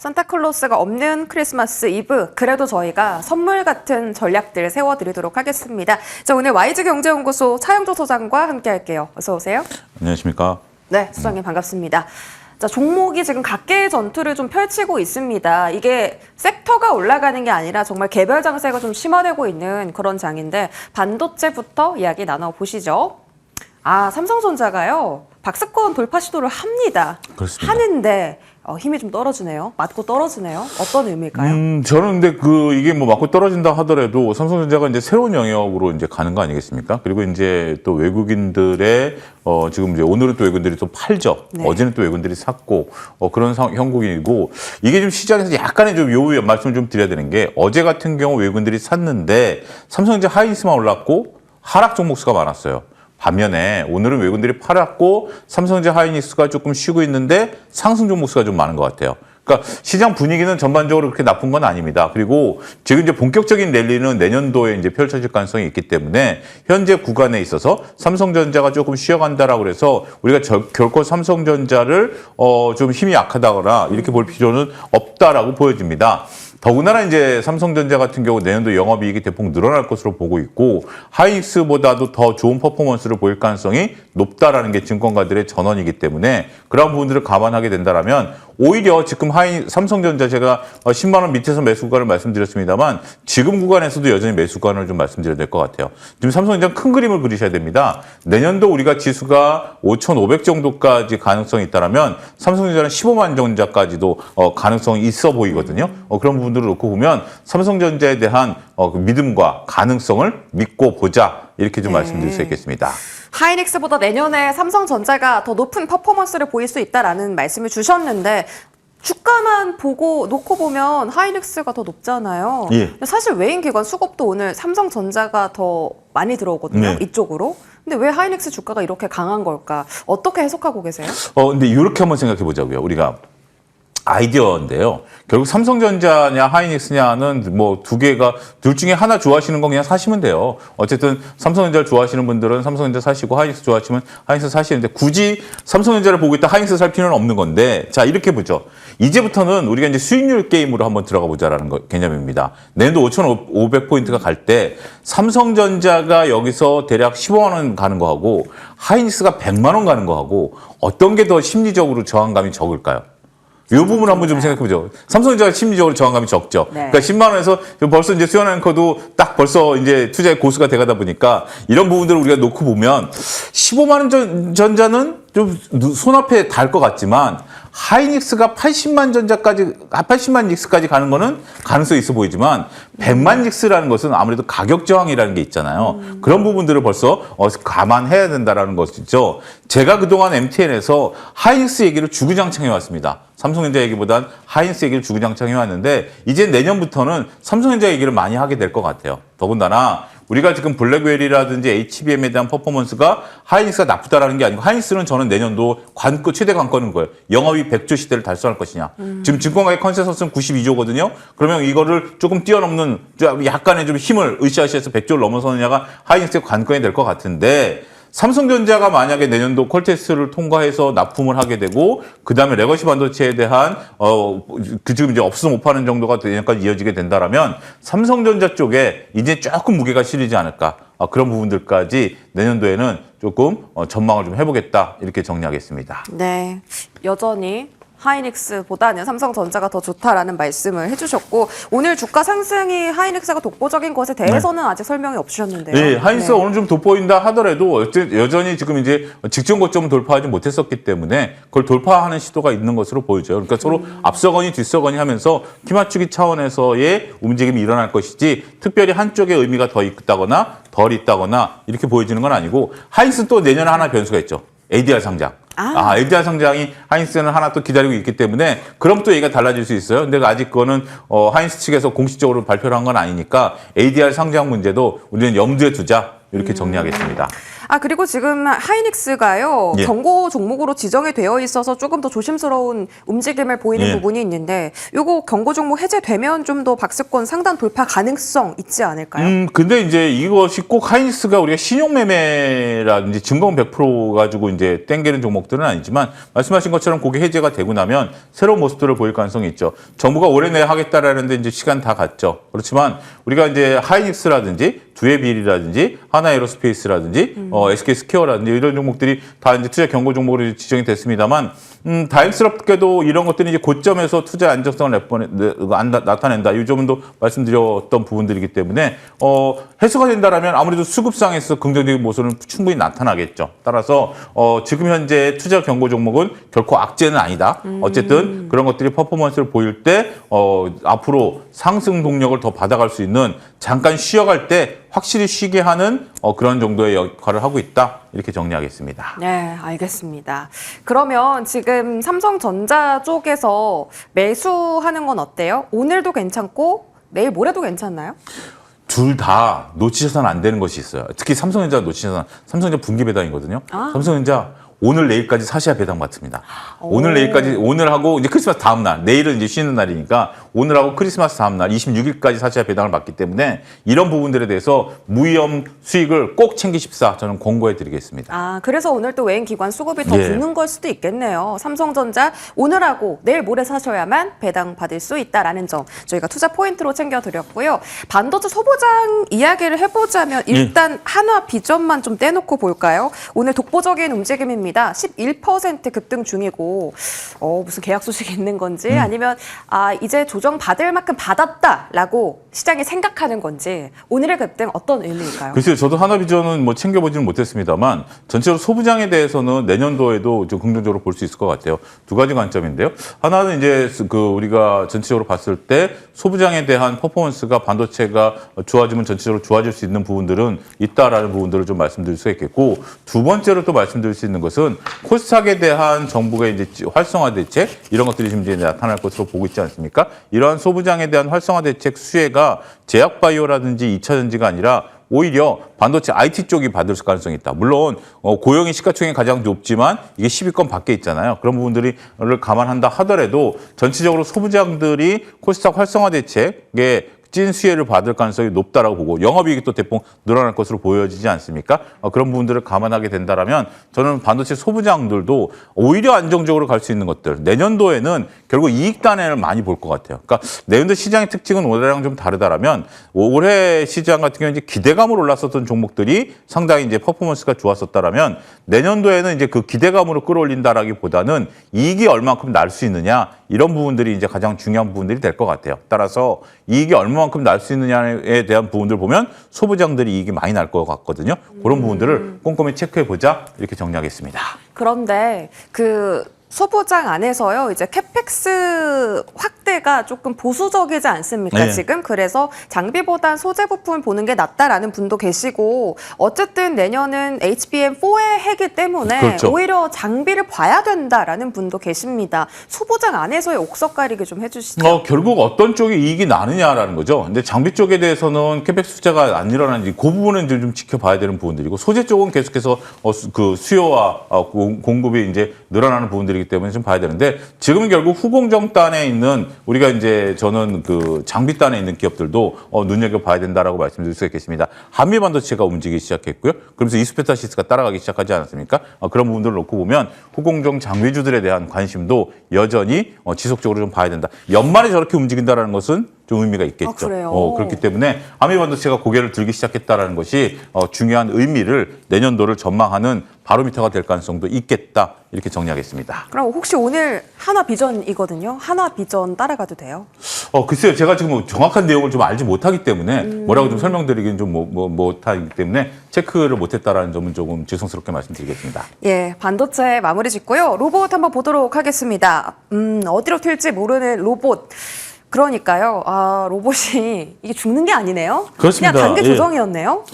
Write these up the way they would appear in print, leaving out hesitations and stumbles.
산타클로스가 없는 크리스마스 이브, 그래도 저희가 선물 같은 전략들 세워드리도록 하겠습니다. 자, 오늘 YG경제연구소 차영조 소장과 함께 할게요. 어서 오세요. 안녕하십니까. 네, 소장님 반갑습니다. 자, 종목이 지금 각계의 전투를 좀 펼치고 있습니다. 이게 섹터가 올라가는 게 아니라 정말 개별 장세가 좀 심화되고 있는 그런 장인데 반도체부터 이야기 나눠보시죠. 삼성전자가요. 박스권 돌파 시도를 합니다. 그렇습니다. 하는데 힘이 좀 떨어지네요. 맞고 떨어지네요. 어떤 의미일까요? 저는 근데 이게 뭐 맞고 떨어진다 하더라도 삼성전자가 이제 새로운 영역으로 이제 가는 거 아니겠습니까? 그리고 이제 또 외국인들의 지금 이제 오늘은 또 외국인들이 또 팔죠. 네. 어제는 또 외국인들이 샀고 그런 형국이고 이게 좀 시장에서 약간의 좀 요 말씀을 좀 드려야 되는 게 어제 같은 경우 외국인들이 샀는데 삼성전자 하이닉스만 올랐고 하락 종목 수가 많았어요. 반면에 오늘은 외국인들이 팔았고 삼성전자 하이닉스가 조금 쉬고 있는데 상승 종목 수가 좀 많은 것 같아요. 그러니까 시장 분위기는 전반적으로 그렇게 나쁜 건 아닙니다. 그리고 지금 이제 본격적인 랠리는 내년도에 이제 펼쳐질 가능성이 있기 때문에 현재 구간에 있어서 삼성전자가 조금 쉬어간다라고 그래서 우리가 결코 삼성전자를 좀 힘이 약하다거나 이렇게 볼 필요는 없다라고 보여집니다. 더군다나 이제 삼성전자 같은 경우 내년도 영업이익이 대폭 늘어날 것으로 보고 있고 하이닉스보다도 더 좋은 퍼포먼스를 보일 가능성이 높다라는 게 증권가들의 전언이기 때문에 그런 부분들을 감안하게 된다라면 오히려 지금 삼성전자 제가 10만 원 밑에서 매수 구간을 말씀드렸습니다만 지금 구간에서도 여전히 매수 구간을 좀 말씀드려야 될 것 같아요. 지금 삼성전자 큰 그림을 그리셔야 됩니다. 내년도 우리가 지수가 5,500 정도까지 가능성이 있다라면 삼성전자는 15만 전자까지도 가능성이 있어 보이거든요. 그런 부분들을 놓고 보면 삼성전자에 대한 믿음과 가능성을 믿고 보자 이렇게 좀 말씀드릴 수 있겠습니다. 하이닉스보다 내년에 삼성전자가 더 높은 퍼포먼스를 보일 수 있다라는 말씀을 주셨는데 주가만 놓고 보면 하이닉스가 더 높잖아요. 예. 근데 사실 외인기관 수급도 오늘 삼성전자가 더 많이 들어오거든요. 네. 이쪽으로. 근데 왜 하이닉스 주가가 이렇게 강한 걸까? 어떻게 해석하고 계세요? 근데 이렇게 한번 생각해 보자고요. 우리가 아이디어인데요. 결국 삼성전자냐 하이닉스냐는 뭐 두 개가 둘 중에 하나 좋아하시는 건 그냥 사시면 돼요. 어쨌든 삼성전자를 좋아하시는 분들은 삼성전자 사시고 하이닉스 좋아하시면 하이닉스 사시는데 굳이 삼성전자를 보고 있다 하이닉스 살 필요는 없는 건데 자 이렇게 보죠. 이제부터는 우리가 이제 수익률 게임으로 한번 들어가 보자라는 개념입니다. 내년도 5,500포인트가 갈 때 삼성전자가 여기서 대략 15만 원 가는 거하고 하이닉스가 100만 원 가는 거하고 어떤 게 더 심리적으로 저항감이 적을까요? 이 부분 한번 좀 생각해보죠. 삼성전자가 심리적으로 저항감이 적죠. 네. 그러니까 10만 원에서 벌써 이제 수연 앵커도 딱 벌써 이제 투자의 고수가 돼가다 보니까 이런 부분들을 우리가 놓고 보면 15만 원 전자는 좀 손앞에 달 것 같지만 하이닉스가 80만 닉스까지 가는 거는 가능성이 있어 보이지만 100만 닉스라는 것은 아무래도 가격 저항이라는 게 있잖아요. 그런 부분들을 벌써 감안해야 된다라는 것이죠. 제가 그동안 MTN에서 하이닉스 얘기를 주구장창 해왔습니다. 삼성전자 얘기보단 하이닉스 얘기를 주구장창 해왔는데 이제 내년부터는 삼성전자 얘기를 많이 하게 될 것 같아요. 더군다나 우리가 지금 블랙웰이라든지 HBM에 대한 퍼포먼스가 하이닉스가 나쁘다라는 게 아니고 하이닉스는 저는 내년도 최대 관건인 거예요. 영업이 100조 시대를 달성할 것이냐. 지금 증권가의 컨센서스는 92조거든요. 그러면 이거를 조금 뛰어넘는 약간의 좀 힘을 으쌰으쌰해서 100조를 넘어서느냐가 하이닉스의 관건이 될 것 같은데 삼성전자가 만약에 내년도 퀄테스트를 통과해서 납품을 하게 되고 그다음에 레거시 반도체에 대한 지금 이제 없어서 못 파는 정도가 내년까지 이어지게 된다라면 삼성전자 쪽에 이제 조금 무게가 실리지 않을까 그런 부분들까지 내년도에는 조금 전망을 좀 해보겠다 이렇게 정리하겠습니다. 네, 여전히 하이닉스보다는 삼성전자가 더 좋다라는 말씀을 해주셨고 오늘 주가 상승이 하이닉스가 독보적인 것에 대해서는 아직 설명이 없으셨는데요. 네, 하이닉스가 오늘 좀 돋보인다 하더라도 여전히 지금 이제 직전 고점을 돌파하지 못했었기 때문에 그걸 돌파하는 시도가 있는 것으로 보이죠. 그러니까 서로 앞서거니 뒤서거니 하면서 키 맞추기 차원에서의 움직임이 일어날 것이지 특별히 한쪽에 의미가 더 있다거나 덜 있다거나 이렇게 보여지는 건 아니고 하이닉스는 또 내년에 하나 변수가 있죠. ADR 상장. ADR 상장이 하이닉스는 하나 또 기다리고 있기 때문에 그럼 또 얘기가 달라질 수 있어요. 근데 아직 그거는 하이닉스 측에서 공식적으로 발표를 한 건 아니니까 ADR 상장 문제도 우리는 염두에 두자 이렇게 정리하겠습니다. 그리고 지금 하이닉스가요. 예. 경고 종목으로 지정이 되어 있어서 조금 더 조심스러운 움직임을 보이는 예. 부분이 있는데 요거 경고 종목 해제되면 좀 더 박스권 상단 돌파 가능성 있지 않을까요? 근데 이제 이것이 꼭 하이닉스가 우리가 신용매매라든지 증거금 100% 가지고 이제 땡기는 종목들은 아니지만 말씀하신 것처럼 그게 해제가 되고 나면 새로운 모습들을 보일 가능성이 있죠. 정부가 올해 내에 하겠다라는데 이제 시간 다 갔죠. 그렇지만 우리가 이제 하이닉스라든지 두에빌이라든지 하나에로스페이스라든지 SK 스퀘어라든지 이런 종목들이 다 이제 투자 경고 종목으로 지정이 됐습니다만 다행스럽게도 이런 것들이 이제 고점에서 투자 안정성을 나타낸다. 이 점도 말씀드렸던 부분들이기 때문에 해소가 된다라면 아무래도 수급상에서 긍정적인 모습은 충분히 나타나겠죠. 따라서 지금 현재 투자 경고 종목은 결코 악재는 아니다. 어쨌든 그런 것들이 퍼포먼스를 보일 때 앞으로 상승 동력을 더 받아갈 수 있는 잠깐 쉬어갈 때 확실히 쉬게 하는 그런 정도의 역할을 하고 있다. 이렇게 정리하겠습니다. 네, 알겠습니다. 그러면 지금 삼성전자 쪽에서 매수하는 건 어때요? 오늘도 괜찮고 내일 모레도 괜찮나요? 둘 다 놓치셔서는 안 되는 것이 있어요. 특히 삼성전자 놓치셔서는 삼성전자 분기 배당이거든요. 삼성전자 오늘 내일까지 사셔야 배당 받습니다. 오늘 내일까지 오늘하고 이제 크리스마스 다음 날 내일은 이제 쉬는 날이니까 오늘하고 크리스마스 다음 날 26일까지 사셔야 배당을 받기 때문에 이런 부분들에 대해서 무위험 수익을 꼭 챙기십사 저는 권고해 드리겠습니다. 그래서 오늘 또 외인 기관 수급이 더 붙는 걸 수도 있겠네요. 삼성전자 오늘하고 내일 모레 사셔야만 배당 받을 수 있다라는 점 저희가 투자 포인트로 챙겨드렸고요. 반도체 소보장 이야기를 해보자면 일단 한화 비전만 좀 떼놓고 볼까요? 오늘 독보적인 움직임입니다. 11% 급등 중이고 무슨 계약 소식이 있는 건지 아니면 이제 조정 받을 만큼 받았다라고 시장이 생각하는 건지 오늘의 급등 어떤 의미일까요? 글쎄요. 저도 하나비전은 뭐 챙겨보지는 못했습니다만 전체적으로 소부장에 대해서는 내년도에도 좀 긍정적으로 볼 수 있을 것 같아요. 두 가지 관점인데요. 하나는 이제 우리가 전체적으로 봤을 때 소부장에 대한 퍼포먼스가 반도체가 좋아지면 전체적으로 좋아질 수 있는 부분들은 있다라는 부분들을 좀 말씀드릴 수 있겠고 두 번째로 또 말씀드릴 수 있는 것은 코스닥에 대한 정부의 이제 활성화 대책 이런 것들이 지금 이제 나타날 것으로 보고 있지 않습니까? 이러한 소부장에 대한 활성화 대책 수혜가 제약바이오라든지 2차전지가 아니라 오히려 반도체 IT 쪽이 받을 가능성이 있다. 물론 고용이 시가총액이 가장 높지만 이게 10위권 밖에 있잖아요. 그런 부분들을 감안한다 하더라도 전체적으로 소부장들이 코스닥 활성화 대책에 찐 수혜를 받을 가능성이 높다라고 보고 영업이익이 또 대폭 늘어날 것으로 보여지지 않습니까? 그런 부분들을 감안하게 된다라면 저는 반도체 소부장들도 오히려 안정적으로 갈 수 있는 것들 내년도에는 결국 이익 단회를 많이 볼 것 같아요. 그러니까 내년도 시장의 특징은 올해랑 좀 다르다라면 올해 시장 같은 경우는 이제 기대감으로 올랐었던 종목들이 상당히 이제 퍼포먼스가 좋았었다라면 내년도에는 이제 그 기대감으로 끌어올린다라기보다는 이익이 얼마만큼 날 수 있느냐 이런 부분들이 이제 가장 중요한 부분들이 될 것 같아요. 따라서 이익이 얼마만큼 날 수 있느냐에 대한 부분들 보면 소부장들이 이익이 많이 날 것 같거든요. 그런 부분들을 꼼꼼히 체크해보자 이렇게 정리하겠습니다. 그런데 소부장 안에서요, 이제 캐펙스 확대가 조금 보수적이지 않습니까, 네. 지금? 그래서 장비보단 소재 부품을 보는 게 낫다라는 분도 계시고, 어쨌든 내년은 HBM4의 해기 때문에 그렇죠. 오히려 장비를 봐야 된다라는 분도 계십니다. 소부장 안에서의 옥석 가리기 좀 해주시죠. 결국 어떤 쪽이 이익이 나느냐라는 거죠. 근데 장비 쪽에 대해서는 캐펙스 투자가 안 일어나는지 그 부분은 좀 지켜봐야 되는 부분들이고 소재 쪽은 계속해서 그 수요와 공급이 이제 늘어나는 부분들이 때문에 좀 봐야 되는데 지금은 결국 후공정단에 있는 우리가 이제 저는 그 장비단에 있는 기업들도 눈여겨봐야 된다라고 말씀드릴 수 있겠습니다. 한미반도체가 움직이기 시작했고요. 그러면서 이스페타시스가 따라가기 시작하지 않았습니까? 그런 부분들을 놓고 보면 후공정 장비주들에 대한 관심도 여전히 지속적으로 좀 봐야 된다. 연말에 저렇게 움직인다라는 것은 좀 의미가 있겠죠. 그래요? 그렇기 때문에 한미반도체가 고개를 들기 시작했다라는 것이 중요한 의미를 내년도를 전망하는 바로미터가 될 가능성도 있겠다. 이렇게 정리하겠습니다. 그럼 혹시 오늘 하나비전이거든요. 하나비전 따라가도 돼요? 글쎄요. 제가 지금 정확한 내용을 좀 알지 못하기 때문에 뭐라고 좀 설명드리기는 좀 못하기 때문에 체크를 못했다라는 점은 조금 죄송스럽게 말씀드리겠습니다. 예, 반도체 마무리 짓고요. 로봇 한번 보도록 하겠습니다. 어디로 튈지 모르는 로봇. 그러니까요. 아, 로봇이 이게 죽는 게 아니네요. 그렇습니다. 그냥 단계 예. 조정이었네요.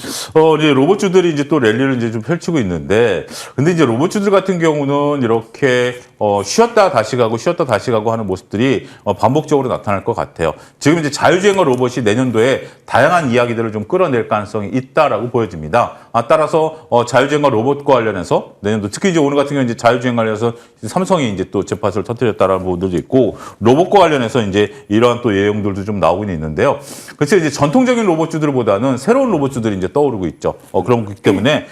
이제 로봇주들이 이제 또 랠리를 이제 좀 펼치고 있는데, 근데 이제 로봇주들 같은 경우는 이렇게 쉬었다 다시 가고 쉬었다 다시 가고 하는 모습들이 반복적으로 나타날 것 같아요. 지금 이제 자율주행과 로봇이 내년도에 다양한 이야기들을 좀 끌어낼 가능성이 있다라고 보여집니다. 따라서 자율주행과 로봇과 관련해서 내년도 특히 이제 오늘 같은 경우 이제 자율주행 관련해서 삼성이 이제 또 재팟을 터뜨렸다라는 부분들도 있고, 로봇과 관련해서 이제 이러한 또 내용들도 좀 나오고 있는데요. 그래서 이제 전통적인 로봇주들보다는 새로운 로봇주들이 이제 떠오르고 있죠. 그렇기 때문에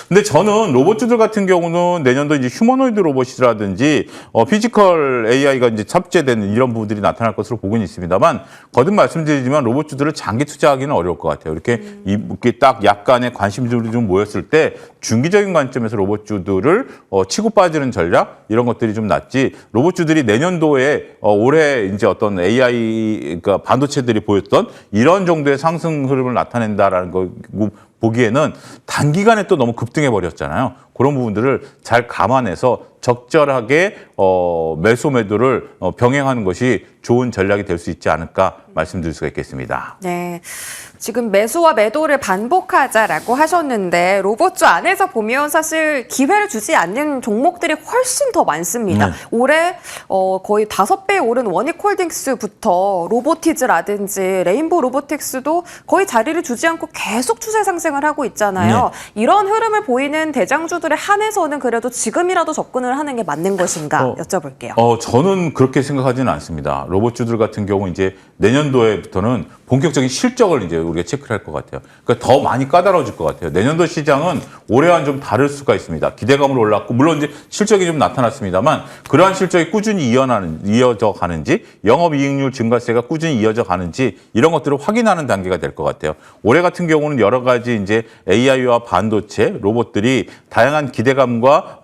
근데 저는 로봇주들 같은 경우는 내년도 이제 휴머노이드 로봇이라든지 피지컬 AI가 이제 탑재되는 이런 부분들이 나타날 것으로 보고는 있습니다만, 거듭 말씀드리지만 로봇주들을 장기 투자하기는 어려울 것 같아요. 이렇게 딱 약간의 관심들이 좀 모였을 때 중기적인 관점에서 로봇주들을 치고 빠지는 전략 이런 것들이 좀 낫지, 로봇주들이 내년도에 올해 이제 어떤 AI 그러니까 반도체들이 보였던 이런 정도의 상승 흐름을 나타낸다라는 거 보기에는 단기간에 또 너무 급등해 버렸잖아요. 그런 부분들을 잘 감안해서 적절하게 매수 매도를 병행하는 것이 좋은 전략이 될 수 있지 않을까 말씀드릴 수가 있겠습니다. 네. 지금 매수와 매도를 반복하자라고 하셨는데, 로봇주 안에서 보면 사실 기회를 주지 않는 종목들이 훨씬 더 많습니다. 올해 거의 5배 오른 원익홀딩스부터 로보티즈라든지 레인보우 로보틱스도 거의 자리를 주지 않고 계속 추세 상승을 하고 있잖아요. 이런 흐름을 보이는 대장주들에 한해서는 그래도 지금이라도 접근을 하는 게 맞는 것인가 여쭤볼게요. 저는 그렇게 생각하지는 않습니다. 로봇주들 같은 경우 이제 내년도에부터는 본격적인 실적을 이제 우리가 체크를 할 것 같아요. 그러니까 더 많이 까다로워질 것 같아요. 내년도 시장은 올해와는 좀 다를 수가 있습니다. 기대감으로 올랐고, 물론 이제 실적이 좀 나타났습니다만, 그러한 실적이 꾸준히 이어져 가는지, 영업이익률 증가세가 꾸준히 이어져 가는지, 이런 것들을 확인하는 단계가 될 것 같아요. 올해 같은 경우는 여러 가지 이제 AI와 반도체, 로봇들이 다양한 기대감과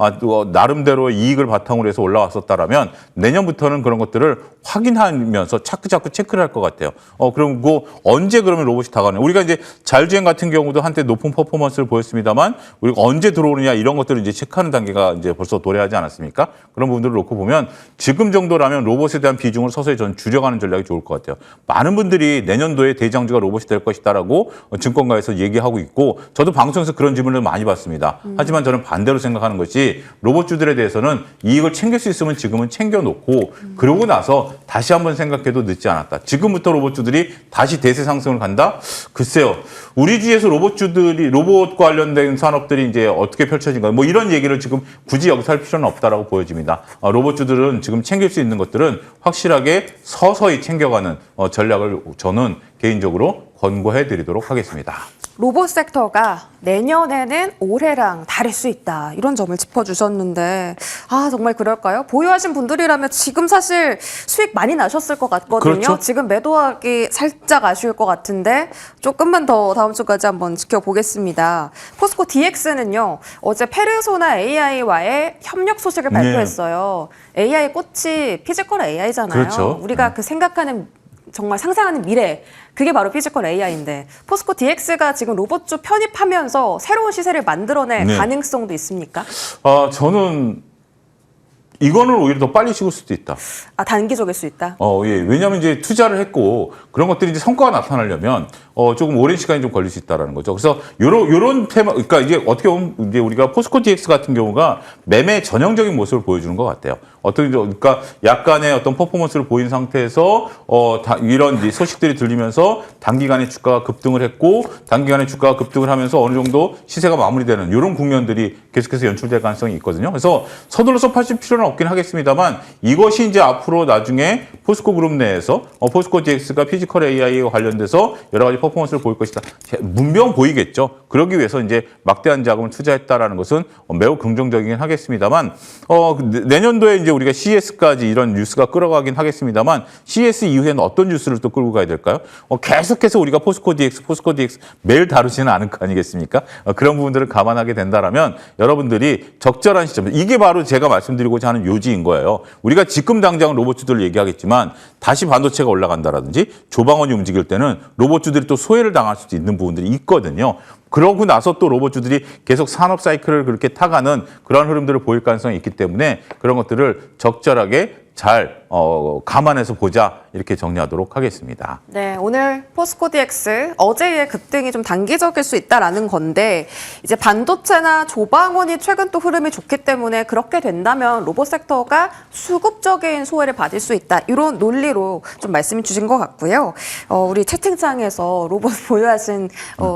나름대로 이익을 바탕으로 해서 올라왔었다라면, 내년부터는 그런 것들을 확인하면서 자꾸 체크를 할 것 같아요. 그리고 언제 그러면 로봇이 다가오냐. 우리가 이제 자율주행 같은 경우도 한때 높은 퍼포먼스를 보였습니다만, 우리가 언제 들어오느냐 이런 것들을 이제 체크하는 단계가 이제 벌써 도래하지 않았습니까? 그런 부분들을 놓고 보면 지금 정도라면 로봇에 대한 비중을 서서히 저는 줄여가는 전략이 좋을 것 같아요. 많은 분들이 내년도에 대장주가 로봇이 될 것이다라고 증권가에서 얘기하고 있고, 저도 방송에서 그런 질문을 많이 받습니다. 하지만 저는 반대로 생각하는 것이, 로봇주들에 대해서는 이익을 챙길 수 있으면 지금은 챙겨놓고, 그러고 나서 다시 한번 생각해도 늦지 않았다. 지금부터 로봇주들이 다시 대세 상승을 간다? 글쎄요. 우리 주위에서 로봇 관련된 산업들이 이제 어떻게 펼쳐진가, 뭐 이런 얘기를 지금 굳이 여기서 할 필요는 없다라고 보여집니다. 로봇주들은 지금 챙길 수 있는 것들은 확실하게 서서히 챙겨가는 전략을 저는 개인적으로 권고해 드리도록 하겠습니다. 로봇 섹터가 내년에는 올해랑 다를 수 있다, 이런 점을 짚어주셨는데, 정말 그럴까요? 보유하신 분들이라면 지금 사실 수익 많이 나셨을 것 같거든요. 그렇죠. 지금 매도하기 살짝 아쉬울 것 같은데 조금만 더 다음 주까지 한번 지켜보겠습니다. 포스코 DX는요, 어제 페르소나 AI와의 협력 소식을 발표했어요. AI 꽃이 피지컬 AI잖아요. 그렇죠. 우리가 그 생각하는, 정말 상상하는 미래, 그게 바로 피지컬 AI인데, 포스코 DX가 지금 로봇주 편입하면서 새로운 시세를 만들어낼 가능성도 있습니까? 저는 이거는 오히려 더 빨리 식을 수도 있다. 단기적일 수 있다? 예. 왜냐하면 이제 투자를 했고, 그런 것들이 이제 성과가 나타나려면 조금 오랜 시간이 좀 걸릴 수 있다라는 거죠. 그래서 요런 테마, 그러니까 이게 어떻게 보면 이제 우리가 포스코 DX 같은 경우가 매매 전형적인 모습을 보여주는 것 같아요. 그러니까 약간의 어떤 퍼포먼스를 보인 상태에서 이런 이제 소식들이 들리면서 단기간에 주가가 급등을 했고, 단기간에 주가가 급등을 하면서 어느 정도 시세가 마무리되는 이런 국면들이 계속해서 연출될 가능성이 있거든요. 그래서 서둘러서 파실 필요는 없긴 하겠습니다만, 이것이 이제 앞으로 나중에 포스코 그룹 내에서 포스코 DX가 피지컬 AI와 관련돼서 여러 가지 퍼포먼스를 보일 것이다. 문명 보이겠죠. 그러기 위해서 이제 막대한 자금을 투자했다라는 것은 매우 긍정적이긴 하겠습니다만, 내년도에 이제 우리가 CES까지 이런 뉴스가 끌어가긴 하겠습니다만, CES 이후에는 어떤 뉴스를 또 끌고 가야 될까요? 계속해서 우리가 포스코 DX 매일 다루지는 않을 거 아니겠습니까? 그런 부분들을 감안하게 된다라면 여러분들이 적절한 시점, 이게 바로 제가 말씀드리고자 하는 요지인 거예요. 우리가 지금 당장 로봇주들을 얘기하겠지만, 다시 반도체가 올라간다라든지 조방원이 움직일 때는 로봇주들이 또 소외를 당할 수도 있는 부분들이 있거든요. 그러고 나서 또 로봇주들이 계속 산업 사이클을 그렇게 타가는 그런 흐름들을 보일 가능성이 있기 때문에 그런 것들을 적절하게 잘 감안해서 보자 이렇게 정리하도록 하겠습니다. 네, 오늘 포스코 DX 어제의 급등이 좀 단기적일 수 있다라는 건데 이제 반도체나 조방원이 최근 또 흐름이 좋기 때문에 그렇게 된다면 로봇 섹터가 수급적인 소외를 받을 수 있다 이런 논리로 좀 말씀해 주신 것 같고요. 우리 채팅창에서 로봇 보유하신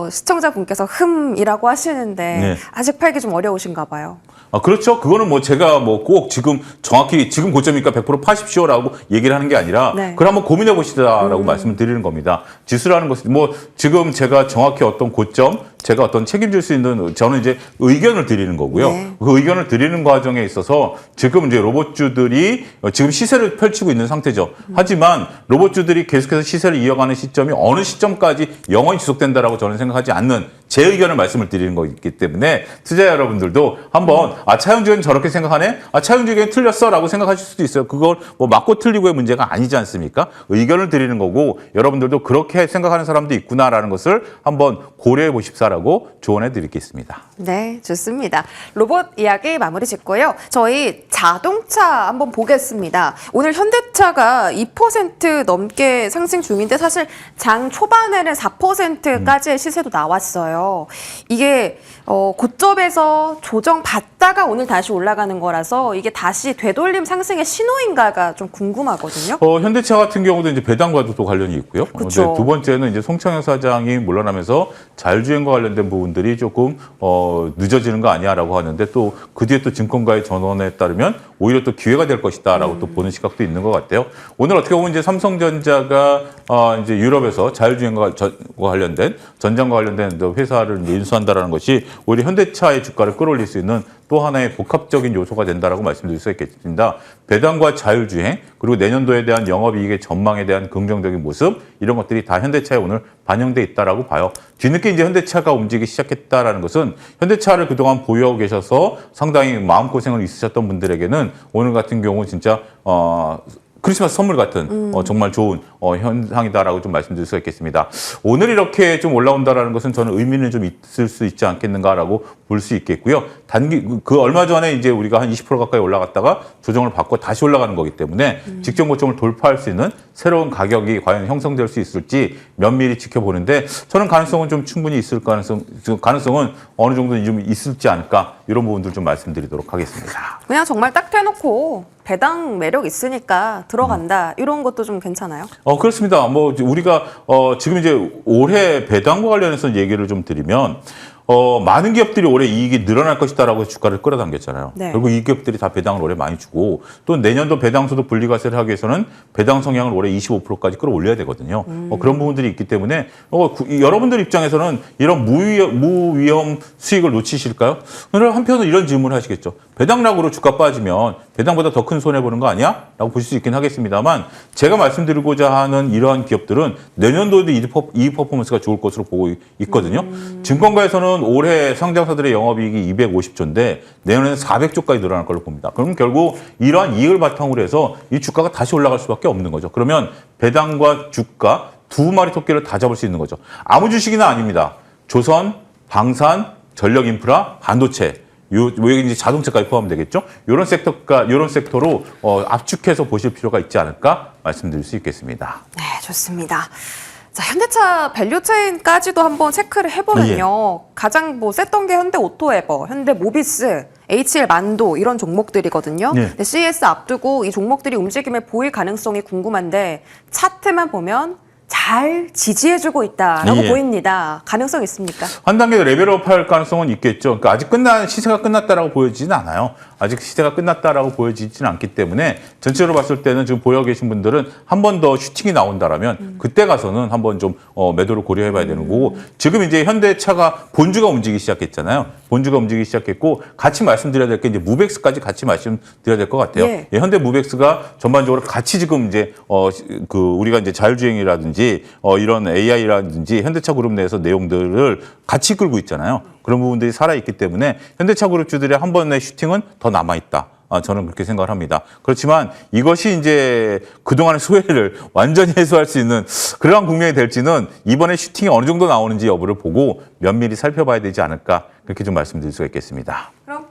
시청자분께서 흠이라고 하시는데 네. 아직 팔기 좀 어려우신가 봐요. 그렇죠. 그거는 뭐 제가 뭐 꼭 지금 정확히 지금 고점이니까 100% 파십시오라고 얘기를 하는 게 아니라 네. 그걸 한번 고민해 보시다라고 말씀을 드리는 겁니다. 지수라는 것은 뭐 지금 제가 정확히 어떤 고점 제가 어떤 책임질 수 있는 저는 이제 의견을 드리는 거고요. 네. 그 의견을 드리는 과정에 있어서 지금 이제 로봇주들이 지금 시세를 펼치고 있는 상태죠. 하지만 로봇주들이 계속해서 시세를 이어가는 시점이 어느 시점까지 영원히 지속된다라고 저는 생각하지 않는 제 의견을 말씀을 드리는 거기 때문에 투자자 여러분들도 한번 차영주 의원 저렇게 생각하네? 차영주 의원 틀렸어라고 생각하실 수도 있어요. 그걸 뭐 맞고 틀리고의 문제가 아니지 않습니까? 의견을 드리는 거고 여러분들도 그렇게 생각하는 사람도 있구나라는 것을 한번 고려해 보십사라고 조언해 드리겠습니다. 네, 좋습니다. 로봇 이야기 마무리 짓고요. 저희 자동차 한번 보겠습니다. 오늘 현대차가 2% 넘게 상승 중인데 사실 장 초반에는 4%까지의 시세도 나왔어요. 이게 고점에서 조정받다가 오늘 다시 올라가는 거라서 이게 다시 되돌림 상승의 신호인가가 좀 궁금하거든요. 현대차 같은 경우도 이제 배당과도 또 관련이 있고요. 그쵸. 두 번째는 이제 송창현 사장이 물러나면서 자율주행과 관련된 부분들이 조금 늦어지는 거 아니야라고 하는데 또 그 뒤에 또 증권가의 전원에 따르면 오히려 또 기회가 될 것이다라고 또 보는 시각도 있는 것 같아요. 오늘 어떻게 보면 이제 삼성전자가 이제 유럽에서 자율주행과 관련된 전장과 관련된 회사를 이제 인수한다라는 것이 오히려 현대차의 주가를 끌어올릴 수 있는 또 하나의 복합적인 요소가 된다라고 말씀드릴 수 있겠습니다. 배당과 자율주행 그리고 내년도에 대한 영업이익의 전망에 대한 긍정적인 모습 이런 것들이 다 현대차에 오늘 반영돼 있다라고 봐요. 뒤늦게 이제 현대차가 움직이기 시작했다라는 것은 현대차를 그동안 보유하고 계셔서 상당히 마음고생을 있으셨던 분들에게는 오늘 같은 경우 진짜 크리스마스 선물 같은 정말 좋은 현상이다라고 좀 말씀드릴 수가 있겠습니다. 오늘 이렇게 좀 올라온다라는 것은 저는 의미는 좀 있을 수 있지 않겠는가라고 볼 수 있겠고요. 그 얼마 전에 이제 우리가 한 20% 가까이 올라갔다가 조정을 받고 다시 올라가는 거기 때문에 직전 고점을 돌파할 수 있는 새로운 가격이 과연 형성될 수 있을지 면밀히 지켜보는데 저는 가능성은 좀 충분히 있을 가능성은 어느 정도 좀 있을지 않을까 이런 부분들 좀 말씀드리도록 하겠습니다. 그냥 정말 딱 대놓고 배당 매력 있으니까 들어간다 이런 것도 좀 괜찮아요? 그렇습니다. 뭐 우리가 지금 이제 올해 배당과 관련해서 얘기를 좀 드리면 많은 기업들이 올해 이익이 늘어날 것이다라고 해서 주가를 끌어당겼잖아요. 네. 결국 이 기업들이 다 배당을 올해 많이 주고 또 내년도 배당소득 분리과세를 하기 위해서는 배당 성향을 올해 25%까지 끌어올려야 되거든요. 그런 부분들이 있기 때문에 여러분들 입장에서는 이런 무위험 수익을 놓치실까요? 그럼 한편으로 이런 질문을 하시겠죠. 배당락으로 주가 빠지면 배당보다 더 큰 손해보는 거 아니야? 라고 보실 수 있긴 하겠습니다만 제가 말씀드리고자 하는 이러한 기업들은 내년도에도 이익 퍼포먼스가 좋을 것으로 보고 있거든요. 증권가에서는 올해 상장사들의 영업이익이 250조인데 내년에는 400조까지 늘어날 걸로 봅니다. 그럼 결국 이러한 이익을 바탕으로 해서 이 주가가 다시 올라갈 수밖에 없는 거죠. 그러면 배당과 주가 두 마리 토끼를 다 잡을 수 있는 거죠. 아무 주식이나 아닙니다. 조선, 방산, 전력인프라, 반도체 여기 이제 자동차까지 포함되겠죠. 이런 섹터로 압축해서 보실 필요가 있지 않을까 말씀드릴 수 있겠습니다. 네, 좋습니다. 자, 현대차 밸류체인까지도 한번 체크를 해보면요. 가장 셌던 게 현대오토에버, 현대모비스, HL 만도 이런 종목들이거든요. 네. 근데 CES 앞두고 이 종목들이 움직임을 보일 가능성이 궁금한데 차트만 보면 잘 지지해주고 있다라고 보입니다. 가능성 있습니까? 한 단계 레벨업할 가능성은 있겠죠. 그러니까 아직 시세가 끝났다라고 보여지지는 않아요. 아직 시세가 끝났다라고 보여지지는 않기 때문에 전체로 봤을 때는 지금 보여 계신 분들은 한 번 더 슈팅이 나온다라면 그때 가서는 한번 좀 매도를 고려해봐야 되는 거고 지금 이제 현대차가 본주가 움직이기 시작했잖아요. 본주가 움직이기 시작했고 같이 말씀드려야 될 게 이제 무벡스까지 같이 말씀드려야 될 것 같아요. 예. 현대 무벡스가 전반적으로 같이 지금 이제 우리가 이제 자율주행이라든지 이런 AI라든지 현대차 그룹 내에서 내용들을 같이 끌고 있잖아요. 그런 부분들이 살아있기 때문에 현대차 그룹주들의 한 번의 슈팅은 더 남아있다. 저는 그렇게 생각을 합니다. 그렇지만 이것이 이제 그동안의 소외를 완전히 해소할 수 있는 그러한 국면이 될지는 이번에 슈팅이 어느 정도 나오는지 여부를 보고 면밀히 살펴봐야 되지 않을까 그렇게 좀 말씀드릴 수가 있겠습니다. 그럼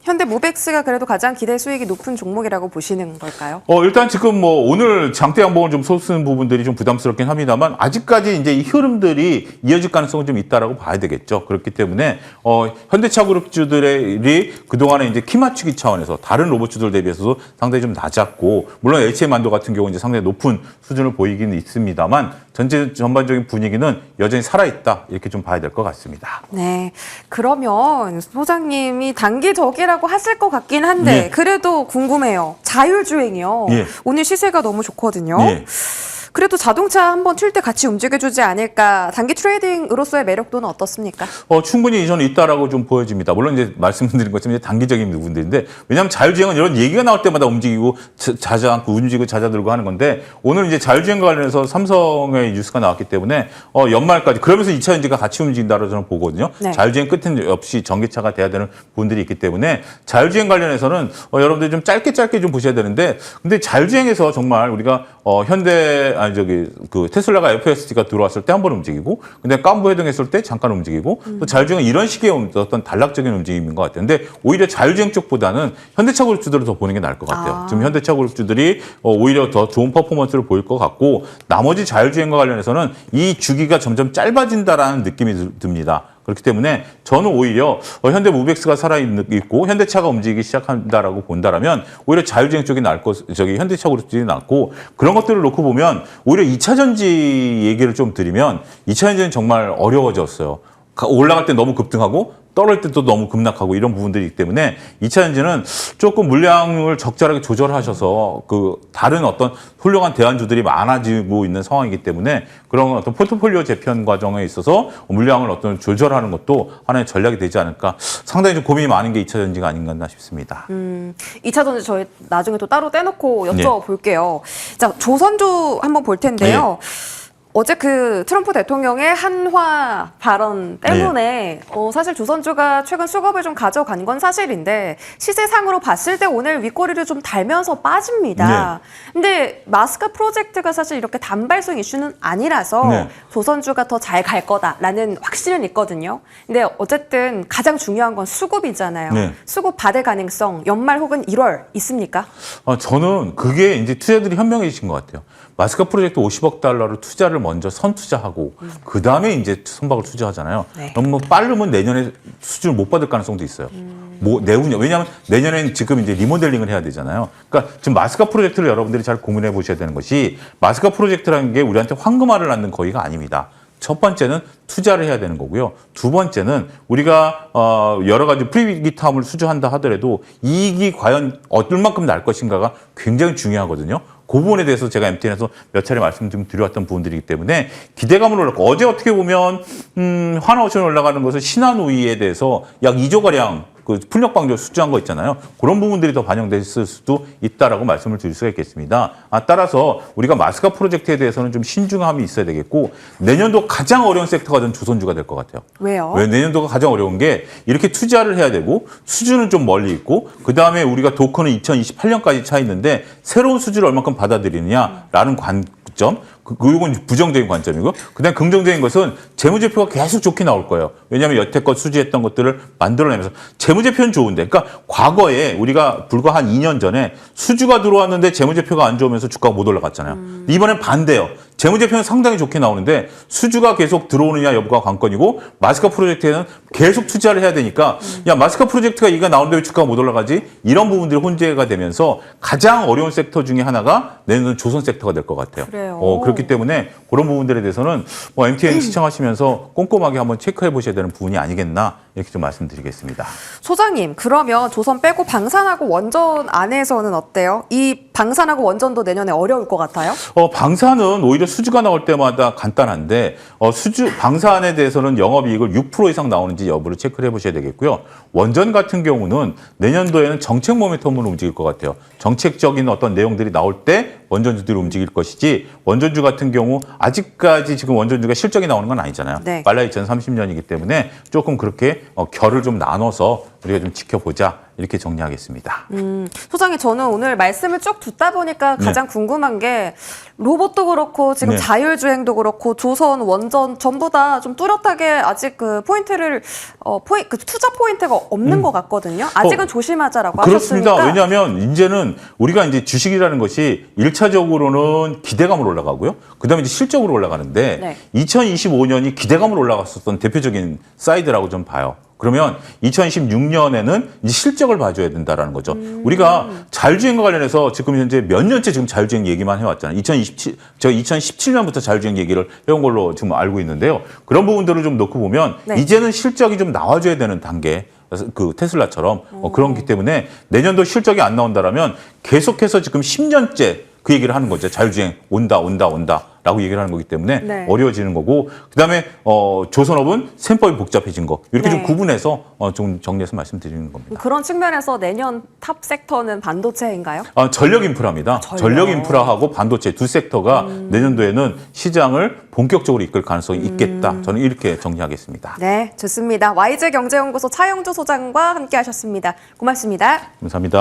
현대모백스가 그래도 가장 기대 수익이 높은 종목이라고 보시는 걸까요? 일단 지금 뭐 오늘 장대 양봉을 좀 솟은 부분들이 좀 부담스럽긴 합니다만 아직까지 이제 이 흐름들이 이어질 가능성은 좀 있다라고 봐야 되겠죠. 그렇기 때문에 현대차 그룹주들이 그동안에 이제 키 맞추기 차원에서 다른 로봇주들 대비해서도 상당히 좀 낮았고 물론 HM만도 같은 경우 이제 상당히 높은 수준을 보이기는 있습니다만 전반적인 분위기는 여전히 살아있다 이렇게 좀 봐야 될 것 같습니다. 네, 그러면 소장님이 단기적이라고 하실 것 같긴 한데 예. 그래도 궁금해요. 자율주행이요. 예. 오늘 시세가 너무 좋거든요. 예. 그래도 자동차 한번 튈 때 같이 움직여주지 않을까. 단기 트레이딩으로서의 매력도는 어떻습니까? 충분히 저는 있다라고 좀 보여집니다. 물론 이제 말씀드린 것처럼 이제 단기적인 부분들인데 왜냐하면 자율주행은 이런 얘기가 나올 때마다 움직이고 자자 않고 움직이고 잦아들고 하는 건데 오늘 이제 자율주행과 관련해서 삼성의 뉴스가 나왔기 때문에 연말까지 그러면서 2차 전지가 같이 움직인다고 저는 보거든요. 네. 자율주행 끝은 역시 전기차가 돼야 되는 부분들이 있기 때문에 자율주행 관련해서는 여러분들이 좀 짧게 좀 보셔야 되는데 근데 자율주행에서 정말 우리가 그 테슬라가 FSD가 들어왔을 때 한 번 움직이고, 근데 깜부 해동했을 때 잠깐 움직이고, 또 자율주행은 이런 식의 어떤 단락적인 움직임인 것 같아요. 근데 오히려 자율주행 쪽보다는 현대차 그룹주들을 더 보는 게 나을 것 같아요. 지금 현대차 그룹주들이 오히려 더 좋은 퍼포먼스를 보일 것 같고, 나머지 자율주행과 관련해서는 이 주기가 점점 짧아진다라는 느낌이 듭니다. 그렇기 때문에 저는 오히려 현대모백스가 살아있고 현대차가 움직이기 시작한다라고 본다라면 오히려 자율주행 쪽이 나을 현대차 그룹들이 낫고 그런 것들을 놓고 보면 오히려 2차 전지 얘기를 좀 드리면 2차 전지는 정말 어려워졌어요. 올라갈 때 너무 급등하고 떨어질 때 또 너무 급락하고 이런 부분들이기 때문에 2차 전지는 조금 물량을 적절하게 조절하셔서 다른 어떤 훌륭한 대안주들이 많아지고 있는 상황이기 때문에 그런 어떤 포트폴리오 재편 과정에 있어서 물량을 어떤 조절하는 것도 하나의 전략이 되지 않을까 상당히 좀 고민이 많은 게 2차 전지가 아닌가 싶습니다. 2차 전지 저희 나중에 또 따로 떼놓고 여쭤볼게요. 자, 조선주 한번 볼 텐데요. 어제 트럼프 대통령의 한화 발언 때문에 사실 조선주가 최근 수급을 좀 가져간 건 사실인데 시세상으로 봤을 때 오늘 윗꼬리를 좀 달면서 빠집니다. 근데 마스크 프로젝트가 사실 이렇게 단발성 이슈는 아니라서 조선주가 더 잘 갈 거다라는 확신은 있거든요. 근데 어쨌든 가장 중요한 건 수급이잖아요. 수급 받을 가능성 연말 혹은 1월 있습니까? 저는 그게 이제 투자들이 현명해지신 것 같아요. 마스크 프로젝트 50억 달러를 투자를 먼저 선투자하고 그 다음에 이제 선박을 투자하잖아요. 너무 빠르면 내년에 수주를 못 받을 가능성도 있어요. 내후년 왜냐하면 내년에는 지금 이제 리모델링을 해야 되잖아요. 그러니까 지금 마스크 프로젝트를 여러분들이 잘 고민해 보셔야 되는 것이 마스크 프로젝트라는 게 우리한테 황금알을 낳는 거의가 아닙니다. 첫 번째는 투자를 해야 되는 거고요. 두 번째는 우리가 여러 가지 프리기타움을 수주한다 하더라도 이익이 과연 얼만큼 날 것인가가 굉장히 중요하거든요. 그 부분에 대해서 제가 MTN에서 몇 차례 말씀 좀 드려왔던 부분들이기 때문에 기대감을 올랐고 어제 어떻게 보면 하나오션 올라가는 것은 신한우이에 대해서 약 2조가량 풍력방조 수주한 거 있잖아요. 그런 부분들이 더 반영됐을 수도 있다라고 말씀을 드릴 수가 있겠습니다. 따라서 우리가 마스크 프로젝트에 대해서는 좀 신중함이 있어야 되겠고 내년도 가장 어려운 섹터가 전 조선주가 될 것 같아요. 왜요? 왜 내년도가 가장 어려운 게 이렇게 투자를 해야 되고 수주는 좀 멀리 있고 그다음에 우리가 도커는 2028년까지 차 있는데 새로운 수주를 얼마큼 받아들이느냐라는 관점 이건 부정적인 관점이고 그다음 긍정적인 것은 재무제표가 계속 좋게 나올 거예요. 왜냐하면 여태껏 수주했던 것들을 만들어내면서 재무제표는 좋은데 그러니까 과거에 우리가 불과 한 2년 전에 수주가 들어왔는데 재무제표가 안 좋으면서 주가가 못 올라갔잖아요. 이번엔 반대예요. 재무제표는 상당히 좋게 나오는데 수주가 계속 들어오느냐 여부가 관건이고 마스크 프로젝트에는 계속 투자를 해야 되니까 야 마스크 프로젝트가 이가 나오는데 왜 주가가 못 올라가지? 이런 부분들이 혼재가 되면서 가장 어려운 섹터 중에 하나가 내년은 조선 섹터가 될 것 같아요. 그래요. 그렇기 때문에 그런 부분들에 대해서는 MTN 시청하시면서 꼼꼼하게 한번 체크해 보셔야 되는 부분이 아니겠나 이렇게 좀 말씀드리겠습니다. 소장님, 그러면 조선 빼고 방산하고 원전 안에서는 어때요? 이 방산하고 원전도 내년에 어려울 것 같아요? 방산은 오히려 수주가 나올 때마다 간단한데 방산에 대해서는 영업이익을 6% 이상 나오는지 여부를 체크를 해보셔야 되겠고요. 원전 같은 경우는 내년도에는 정책 모멘텀으로 움직일 것 같아요. 정책적인 어떤 내용들이 나올 때 원전주들이 움직일 것이지 원전주 같은 경우 아직까지 지금 원전주가 실적이 나오는 건 아니잖아요. 빨라 2030년이기 때문에 조금 그렇게 결을 좀 나눠서 우리가 좀 지켜보자 이렇게 정리하겠습니다. 소장님, 저는 오늘 말씀을 쭉 듣다 보니까 가장 궁금한 게 로봇도 그렇고 지금 네. 자율주행도 그렇고 조선, 원전 전부 다 좀 뚜렷하게 아직 그 포인트를 그 투자 포인트가 없는 것 같거든요. 아직은 조심하자라고 그렇습니다. 하셨으니까. 왜냐하면 이제는 우리가 이제 주식이라는 것이 1차적으로는 기대감으로 올라가고요. 그다음에 이제 실적으로 올라가는데 네. 2025년이 기대감으로 올라갔었던 대표적인 사이드라고 좀 봐요. 그러면 2026년에는 이제 실적을 봐줘야 된다라는 거죠. 우리가 자율주행과 관련해서 지금 현재 몇 년째 지금 자율주행 얘기만 해왔잖아요. 2017년부터 자율주행 얘기를 해온 걸로 지금 알고 있는데요. 그런 부분들을 좀 놓고 보면 네. 이제는 실적이 좀 나와줘야 되는 단계. 그 테슬라처럼 그런기 때문에 내년도 실적이 안 나온다라면 계속해서 지금 10년째 그 얘기를 하는 거죠. 자율주행 온다라고 얘기를 하는 거기 때문에 네. 어려워지는 거고 그다음에 조선업은 셈법이 복잡해진 거 이렇게 네. 좀 구분해서 좀 정리해서 말씀드리는 겁니다. 그런 측면에서 내년 탑 섹터는 반도체인가요? 전력 인프라입니다. 전력 인프라하고 반도체 두 섹터가 내년도에는 시장을 본격적으로 이끌 가능성이 있겠다. 저는 이렇게 정리하겠습니다. 네, 좋습니다. YG경제연구소 차영주 소장과 함께 하셨습니다. 고맙습니다. 감사합니다.